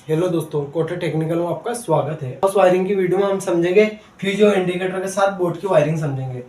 Hello दोस्तों, कोटे technical में आपका स्वागत है। उस वायरिंग की वीडियो में हम समझेंगे फ्यूज और इंडिकेटर के साथ बोर्ड की वायरिंग समझेंगे।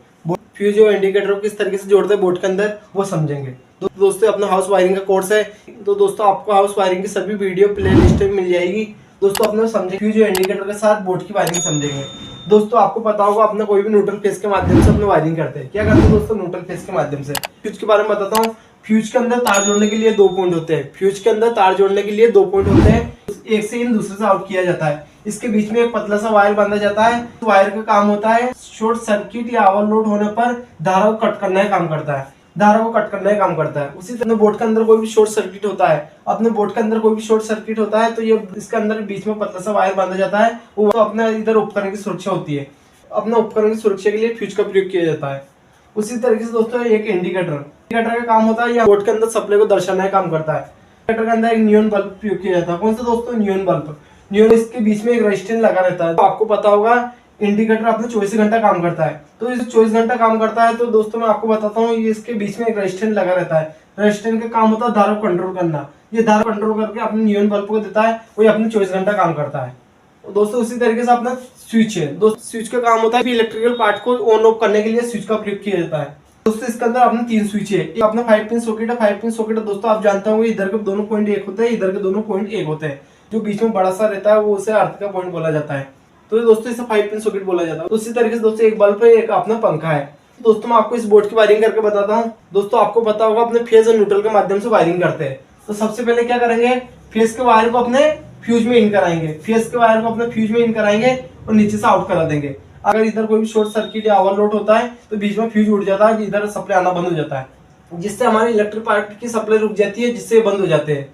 फ्यूज और इंडिकेटर को किस तरीके से जोड़ते हैं बोर्ड के अंदर वो समझेंगे। दोस्तों अपना हाउस वायरिंग का कोर्स है, तो दोस्तों आपको हाउस वायरिंग की सभी वीडियो प्ले लिस्ट में मिल जाएगी। दोस्तों अपने समझे फ्यूज और इंडिकेटर के साथ बोर्ड की वायरिंग समझेंगे। दोस्तों आपको पता होगा अपना कोई भी न्यूट्रल फेस के माध्यम से अपने वायरिंग करते हैं। क्या करते हैं दोस्तों? न्यूट्रल फेस के माध्यम से। फ्यूज के बारे में बताता हूँ। फ्यूज के अंदर तार जोड़ने के लिए 2 पॉइंट होते हैं। फ्यूज के अंदर तार जोड़ने के लिए 2 पॉइंट होते हैं। एक से इन दूसरे से आउट किया जाता है। इसके बीच में एक पतला सा वायर बांधा जाता है। वायर का काम होता है शॉर्ट सर्किट या ओवरलोड होने पर धारा को कट करने का काम करता है। धारा को कट करने का काम करता है। उसी तरह बोर्ड के अंदर कोई भी शॉर्ट सर्किट होता है, अपने बोर्ड के अंदर कोई भी शॉर्ट सर्किट होता है तो ये इसके अंदर बीच में पतला सा वायर बांधा जाता है। वो अपने इधर उपकरण की सुरक्षा होती है। अपने उपकरण की सुरक्षा के लिए फ्यूज का प्रयोग किया जाता है। उसी तरीके से दोस्तों एक इंडिकेटर का काम होता है, या बोर्ड के अंदर सप्लाई को दर्शाने का काम करता है। इंडिकेटर के अंदर एक नियॉन बल्ब प्रयोग किया जाता है। कौन सा दोस्तों? Neon bulb. नियॉन इसके बीच में एक रेजिस्टेंस लगा रहता है। तो आपको पता होगा इंडिकेटर अपने 24 घंटा काम करता है। तो इस 24 घंटा काम करता है तो दोस्तों मैं आपको बताता हूँ, ये इसके बीच में एक रेजिस्टेंस लगा रहता है। रेजिस्टेंस का काम होता है धारा को कंट्रोल करना। ये धारा कंट्रोल करके अपने नियॉन बल्ब को देता है, वो अपने 24 घंटा काम करता है। दोस्तों उसी तरीके से अपना स्विच है। दोस्तों स्विच का काम होता है इलेक्ट्रिकल पार्ट को ऑन ऑफ करने के लिए स्विच का प्रयोग किया जाता है। दोस्तों इसके अंदर अपने 3 स्विच है। एक अपना 5 पिन सॉकेट है। 5 पिन सॉकेट दोस्तों आप जानते होंगे, इधर के दोनों पॉइंट एक होते हैं, इधर के दोनों पॉइंट एक होते हैं। जो बीच में बड़ा सा रहता है वो उसे अर्थ का पॉइंट बोला जाता है। तो दोस्तों इसे 5 पिन सॉकेट बोला जाता है। तो उसी तरीके से दोस्तों एक बल्ब है, एक अपना पंखा है। दोस्तों मैं आपको इस बोर्ड की वायरिंग करके बताता हूँ। दोस्तों आपको पता होगा अपने फेज और न्यूट्रल के माध्यम से वायरिंग करते हैं। तो सबसे पहले क्या करेंगे, फेज के वायर को अपने फ्यूज में इन कराएंगे। फेज के वायर को अपने फ्यूज में इन कराएंगे और नीचे से आउट करा देंगे। अगर इधर कोई भी शॉर्ट सर्किट या ओवरलोड होता है तो बीच में फ्यूज उड़ जाता है, इधर सप्लाई आना बंद हो जाता है, जिससे हमारी इलेक्ट्रिक पार्ट की सप्लाई रुक जाती है, जिससे बंद हो जाते हैं।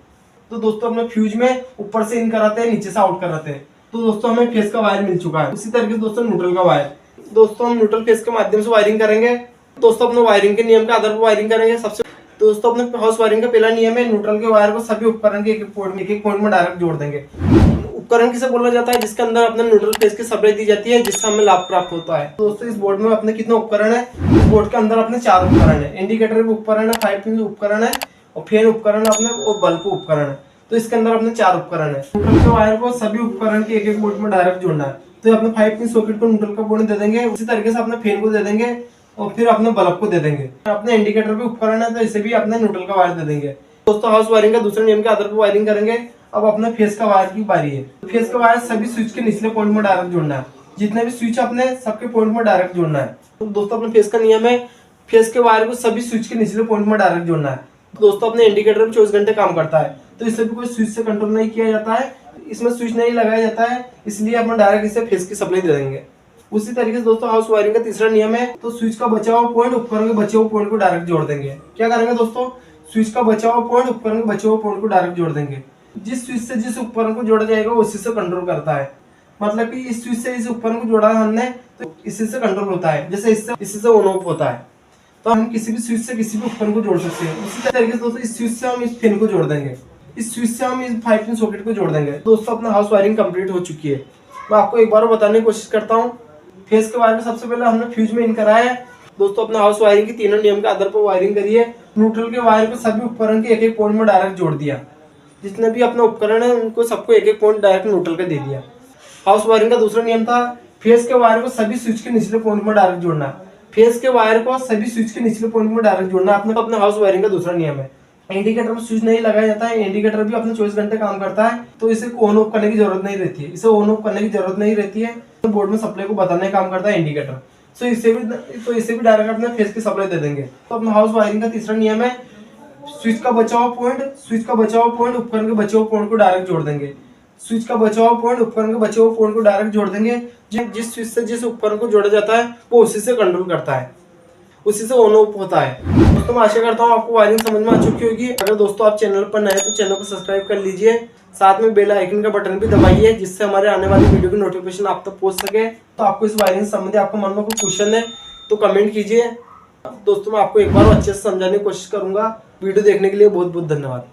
तो दोस्तों अपने फ्यूज में ऊपर से इन कराते हैं, नीचे से आउट कराते हैं। तो दोस्तों हमें फेज का वायर मिल चुका है। उसी तरीके से दोस्तों न्यूट्रल का वायर। दोस्तों हम न्यूट्रल फेज के माध्यम से वायरिंग करेंगे। दोस्तों अपने वायरिंग के नियम के आधार पर वायरिंग करेंगे। सबसे दोस्तों अपने हाउस वायरिंग का पहला नियम है, न्यूट्रल के वायर को सभी उपकरण के एक एक पॉइंट में डायरेक्ट जोड़ देंगे। उपकरण किसे बोला जाता है? जिसके अंदर अपने न्यूट्रल फेज की सप्लाई दी जाती है, जिससे हमें लाभ प्राप्त होता है। दोस्तों इस बोर्ड में अपने कितने उपकरण है? इस बोर्ड के अंदर अपने 4 उपकरण है। इंडिकेटर उपकरण है, 5 पिन उपकरण है, और फैन उपकरण अपने और बल्ब उपकरण है। तो इसके अंदर अपने 4 उपकरण है। न्यूट्रल के वायर को सभी उपकरण के एक पॉइंट में डायरेक्ट जोड़ना है। तो अपने 5 पिन सॉकेट को न्यूट्रल का पॉइंट दे देंगे। उसी तरीके से अपने फैन को दे देंगे और फिर अपने बल्ब को दे देंगे। अपने इंडिकेटर भी उपकरण है तो इसे भी अपने न्यूट्रल का वायर दे देंगे। दोस्तों हाउस वायरिंग का दूसरे नियम के आधार पर वायरिंग करेंगे। अब अपने फेस का वायर की बारी है। फेस का वायर सभी स्विच के निचले पॉइंट में डायरेक्ट जोड़ना है। जितने भी स्विच अपने सबके पॉइंट में डायरेक्ट जोड़ना है। तो दोस्तों अपने फेस का नियम है, फेस के वायर को सभी स्विच के निचले पॉइंट में डायरेक्ट जोड़ना है। दोस्तों अपने इंडिकेटर में 24 घंटे काम करता है, तो इसे भी कोई स्विच से कंट्रोल नहीं किया जाता है। इसमें स्विच नहीं लगाया जाता है, इसलिए अपन डायरेक्ट इसे फेस की सप्लाई दे देंगे। उसी तरीके से दोस्तों हाउस वायरिंग का तीसरा नियम है, तो स्विच का बचा हुआ पॉइंट उपकरण के बचे हुए पॉइंट को डायरेक्ट जोड़ देंगे। क्या करेंगे दोस्तों? स्विच का बचा हुआ पॉइंट उपकरण के बचे हुए पॉइंट को डायरेक्ट जोड़ देंगे। जिस स्विच से जिस उपकरण को जोड़ा जाएगा वो उसी से कंट्रोल करता है। मतलब कि इस स्विच से इस उपकरण को जोड़ा हमने तो इसी से कंट्रोल होता है, जैसे इसी से ऑन ऑफ होता है। तो हम किसी भी स्विच से किसी भी उपकरण को जोड़ सकते हैं। उसी तरीके से दोस्तों इस स्विच से हम इस फैन को जोड़ देंगे। इस स्विच से हम इस 5 पिन सॉकेट को जोड़ देंगे। दोस्तों अपना हाउस वायरिंग कंप्लीट हो चुकी है। मैं आपको एक बार बताने की कोशिश करता हूँ। फेस के वायर को सबसे पहले हमने फ्यूज में इन कराया है। दोस्तों अपना हाउस वायरिंग की तीनों नियम के आधार पर वायरिंग करी है। न्यूट्रल के वायर को सभी उपकरण के एक पॉइंट में डायरेक्ट जोड़ दिया। जितने भी अपना उपकरण है उनको सबको एक पॉइंट डायरेक्ट न्यूट्रल का दे दिया। हाउस वायरिंग का दूसरा नियम था, फेस के वायर को सभी स्विच के निचले पॉइंट में डायरेक्ट जोड़ना। फेस के वायर को सभी स्विच के निचले पॉइंट में डायरेक्ट जोड़ना अपने हाउस वायरिंग का दूसरा नियम है। इंडिकेटर में स्विच नहीं लगाया जाता है। इंडिकेटर भी अपने 24 घंटे काम करता है, तो इसे ऑन ऑफ करने की जरूरत नहीं रहती है। इसे ऑन ऑफ करने की जरूरत नहीं रहती है। तो बोर्ड में सप्लाई को बताने का काम करता है इंडिकेटर। तो इसे भी डायरेक्ट अपने फेस की सप्लाई दे देंगे। तो अपना हाउस वायरिंग का तीसरा नियम है, स्विच का बचा हुआ पॉइंट उपकरण के बचे हुए पॉइंट को डायरेक्ट जोड़ देंगे। स्विच का बचा हुआ पॉइंट उपकरण के बचे हुए पॉइंट को डायरेक्ट जोड़ देंगे। जिस स्विच से जिस उपकरण को जोड़ा जाता है वो उसी से कंट्रोल करता है, उसी से ऑन ऑफ होता है। दोस्तों मैं आशा करता हूँ आपको वायरिंग समझ में आ चुकी होगी। अगर दोस्तों आप चैनल पर नए हैं तो चैनल को सब्सक्राइब कर लीजिए। साथ में बेल आइकन का बटन भी दबाइए, जिससे हमारे आने वाली वीडियो की नोटिफिकेशन आप तक पहुंच सके। तो आपको इस वायरिंग संबंधी आपको मन में कोई क्वेश्चन है तो कमेंट कीजिए। दोस्तों मैं आपको एक बार अच्छे से समझाने की कोशिश करूंगा। वीडियो देखने के लिए बहुत बहुत धन्यवाद।